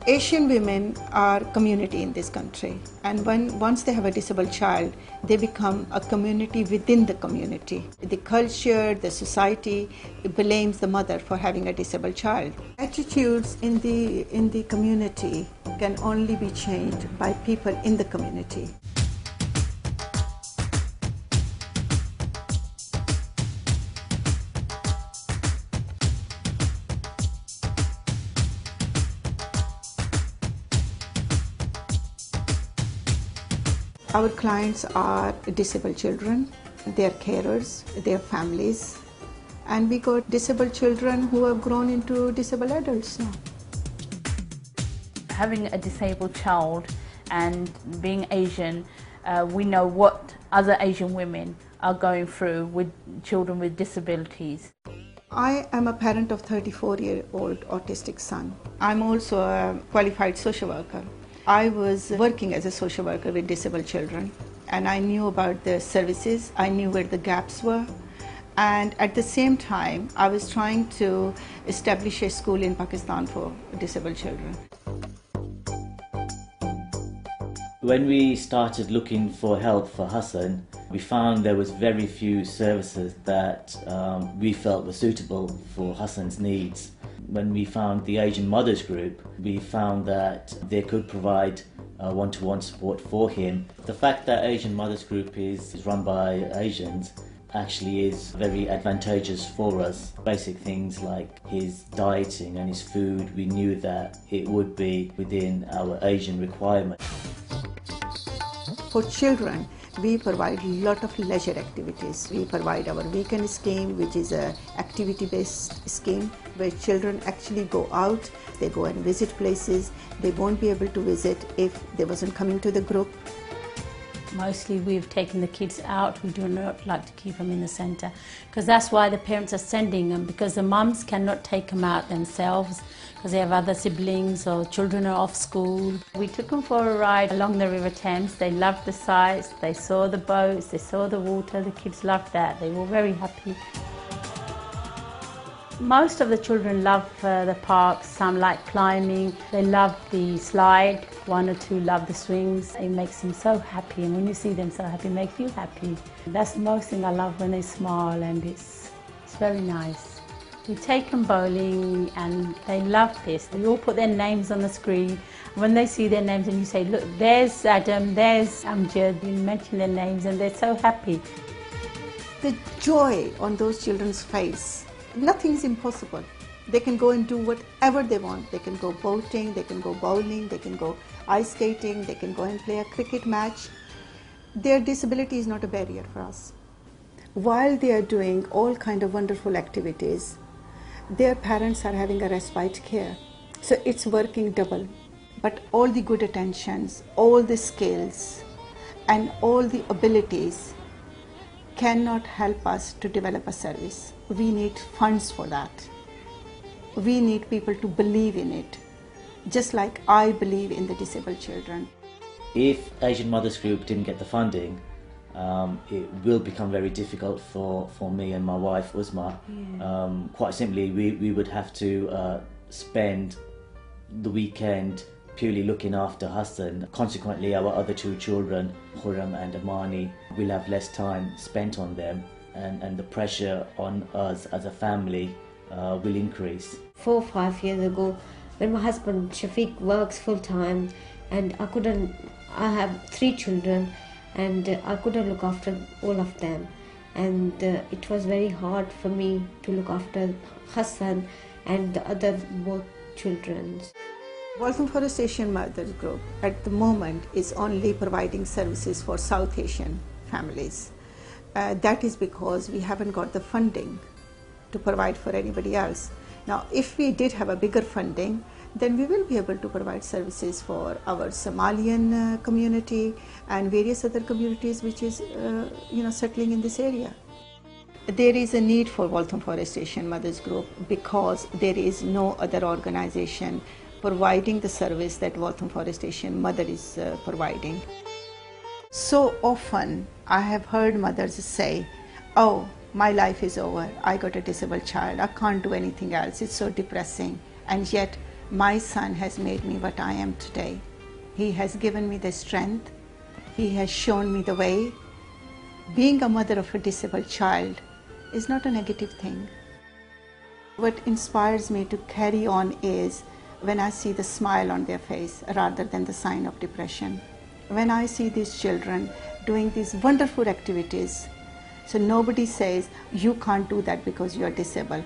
Asian women are community in this country, and once they have a disabled child, they become a community within the community. The culture, the society blames the mother for having a disabled child. Attitudes in the community can only be changed by people in the community. Our clients are disabled children, their carers, their families, and we got disabled children who have grown into disabled adults now. Having a disabled child and being Asian, we know what other Asian women are going through with children with disabilities. I am a parent of a 34-year-old autistic son. I'm also a qualified social worker. I was working as a social worker with disabled children, and I knew about the services, I knew where the gaps were, and at the same time I was trying to establish a school in Pakistan for disabled children. When we started looking for help for Hassan, we found there was very few services that we felt were suitable for Hassan's needs. When we found the Asian Mothers Group, we found that they could provide one-to-one support for him. The fact that Asian Mothers Group is run by Asians actually is very advantageous for us. Basic things like his dieting and his food, we knew that it would be within our Asian requirement. For children, we provide a lot of leisure activities. We provide our weekend scheme, which is an activity-based scheme where children actually go out, they go and visit places. They won't be able to visit if they wasn't coming to the group. Mostly we've taken the kids out. We do not like to keep them in the centre because that's why the parents are sending them, because the mums cannot take them out themselves because they have other siblings or children are off school. We took them for a ride along the River Thames. They loved the sights, they saw the boats, they saw the water. The kids loved that. They were very happy. Most of the children love the parks. Some like climbing. They love the slide. One or two love the swings. It makes them so happy, and when you see them so happy, it makes you happy. That's the most thing I love, when they smile, and it's very nice. We take them bowling and they love this. We all put their names on the screen. When they see their names and you say, look, there's Adam, there's Amjad, you mention their names and they're so happy. The joy on those children's face. Nothing is impossible. They can go and do whatever they want. They can go boating, they can go bowling, they can go ice skating, they can go and play a cricket match. Their disability is not a barrier for us. While they are doing all kind of wonderful activities, their parents are having a respite care. So it's working double. But all the good attentions, all the skills, and all the abilities cannot help us to develop a service. We need funds for that. We need people to believe in it, just like I believe in the disabled children. If Asian Mothers Group didn't get the funding, it will become very difficult for me and my wife Uzma. Yeah. Quite simply, we would have to spend the weekend purely looking after Hassan. Consequently, our other two children, Khurram and Amani, will have less time spent on them, and the pressure on us as a family will increase. 4 or 5 years ago, when my husband Shafiq works full time, and I have 3 children, and I couldn't look after all of them, and it was very hard for me to look after Hassan and the other both children. Waltham Forest Asian Mothers Group at the moment is only providing services for South Asian families. That is because we haven't got the funding to provide for anybody else. Now, if we did have a bigger funding, then we will be able to provide services for our Somalian community and various other communities which is settling in this area. There is a need for Waltham Forest Asian Mothers Group because there is no other organization providing the service that Waltham Forest Asian Mother is providing. So often I have heard mothers say, oh, my life is over, I got a disabled child, I can't do anything else, it's so depressing. And yet my son has made me what I am today. He has given me the strength, he has shown me the way. Being a mother of a disabled child is not a negative thing. What inspires me to carry on is when I see the smile on their face rather than the sign of depression. When I see these children doing these wonderful activities, so nobody says, you can't do that because you are disabled.